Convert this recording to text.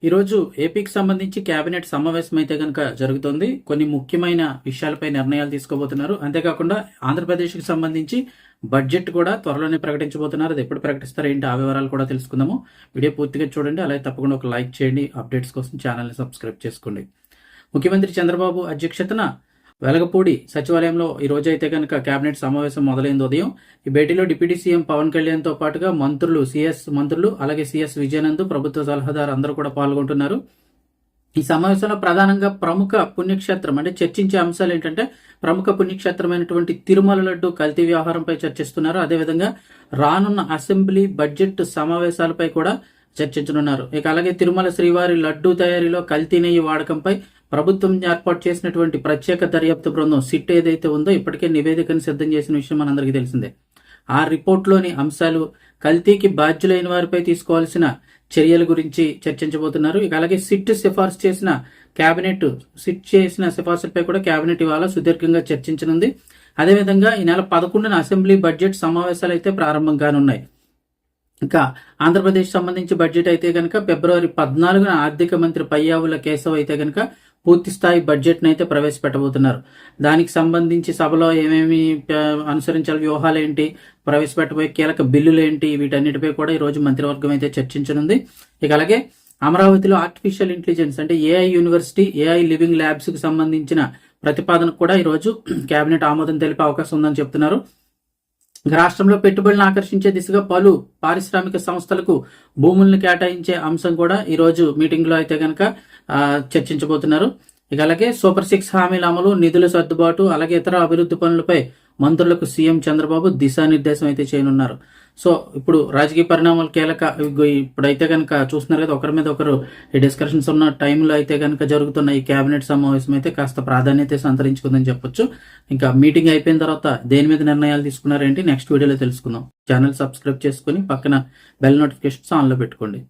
ఈరోజు ఏపీకి సంబంధించి కేబినెట్ సమావేశం అయితే కనుక జరుగుతుంది. కొన్ని ముఖ్యమైన విషయాలపై నిర్ణయాలు తీసుకోబోతున్నారు. అంతేకాకుండా ఆంధ్రప్రదేశ్కి సంబంధించి బడ్జెట్ కూడా త్వరలోనే ప్రకటించబోతున్నారు. అది ఎప్పుడు ప్రకటిస్తారో ఏంటి ఆ వివరాలు కూడా తెలుసుకుందాము. వీడియో పూర్తిగా చూడండి. అలాగే తప్పకుండా ఒక లైక్ చేయండి. అప్డేట్స్ కోసం ఛానల్ని సబ్స్క్రైబ్ చేసుకోండి. ముఖ్యమంత్రి చంద్రబాబు అధ్యక్షతన వెలగపూడి సచివాలయంలో ఈ రోజు అయితే కనుక కేబినెట్ సమావేశం మొదలైంది ఉదయం. ఈ భేటీలో డిప్యూటీ సీఎం పవన్ కళ్యాణ్ తో పాటుగా మంత్రులు అలాగే సిఎస్ విజయనంద్, ప్రభుత్వ సలహాదారు అందరూ కూడా పాల్గొంటున్నారు. ఈ సమావేశంలో ప్రధానంగా ప్రముఖ పుణ్యక్షేత్రం అంటే చర్చించే అంశాలు ఏంటంటే ప్రముఖ పుణ్యక్షేత్రమైనటువంటి తిరుమల లడ్డు కల్తీ వ్యవహారంపై చర్చిస్తున్నారు. అదేవిధంగా రానున్న అసెంబ్లీ బడ్జెట్ సమావేశాలపై కూడా చర్చించనున్నారు. ఇక అలాగే తిరుమల శ్రీవారి లడ్డూ తయారీలో కల్తీ నెయ్యి వాడకంపై ప్రభుత్వం ఏర్పాటు చేసినటువంటి ప్రత్యేక దర్యాప్తు బృందం సిట్ ఏదైతే ఉందో ఇప్పటికే నివేదికను సిద్ధం చేసిన విషయం మనందరికీ తెలిసిందే. ఆ రిపోర్ట్లోని అంశాలు, కల్తీకి బాధ్యులైన వారిపై తీసుకోవాల్సిన చర్యల గురించి చర్చించబోతున్నారు. ఇక అలాగే సిట్ చేసిన సిఫార్సులపై కూడా కేబినెట్ ఇవాళ సుదీర్ఘంగా చర్చించనుంది. అదేవిధంగా ఈ నెల 11న అసెంబ్లీ బడ్జెట్ సమావేశాలు అయితే ప్రారంభం కానున్నాయి. ఇంకా ఆంధ్రప్రదేశ్ సంబంధించి బడ్జెట్ అయితే కనుక ఫిబ్రవరి 14న ఆర్థిక మంత్రి పయ్యావుల కేశవ్ అయితే కనుక పూర్తి స్థాయి బడ్జెట్ అయితే ప్రవేశపెట్టబోతున్నారు. దానికి సంబంధించి సభలో ఏమేమి అనుసరించాలి, వ్యూహాలు ఏంటి, ప్రవేశపెట్టబోయే కీలక బిల్లులు ఏంటి, వీటన్నిటిపై కూడా ఈ రోజు మంత్రివర్గం అయితే చర్చించనుంది. ఇక అలాగే అమరావతిలో ఆర్టిఫిషియల్ ఇంటెలిజెన్స్ అంటే AI university, AI living labs కు సంబంధించిన ప్రతిపాదనకు కూడా ఈ రోజు కేబినెట్ ఆమోదం తెలిపే అవకాశం ఉందని చెప్తున్నారు. రాష్ట్రంలో పెట్టుబడులను ఆకర్షించే దిశగా పలు పారిశ్రామిక సంస్థలకు భూములను కేటాయించే అంశం కూడా ఈ రోజు మీటింగ్ లో అయితే కనుక చర్చించబోతున్నారు. ఇక అలాగే సూపర్ 6 హామీల అమలు, నిధుల సర్దుబాటు, అలాగే ఇతర అభివృద్ధి పనులపై మంత్రులకు సీఎం చంద్రబాబు దిశానిర్దేశం అయితే చేయనున్నారు. సో ఇప్పుడు రాజకీయ పరిణామాలు కీలక. ఇప్పుడైతే కనుక చూస్తున్నారు కదా, ఒకరి మీద ఒకరు ఈ డిస్కషన్స్ ఉన్న టైంలో అయితే కనుక జరుగుతున్న ఈ కేబినెట్ సమావేశం అయితే కాస్త ప్రాధాన్యత సంతరించుకుందని చెప్పొచ్చు. ఇంకా మీటింగ్ అయిపోయిన తర్వాత దేని మీద నిర్ణయాలు తీసుకున్నారేంటి నెక్స్ట్ వీడియోలో తెలుసుకుందాం. ఛానల్ సబ్స్క్రైబ్ చేసుకుని పక్కన బెల్ నోటిఫికేషన్స్ ఆన్లో పెట్టుకోండి.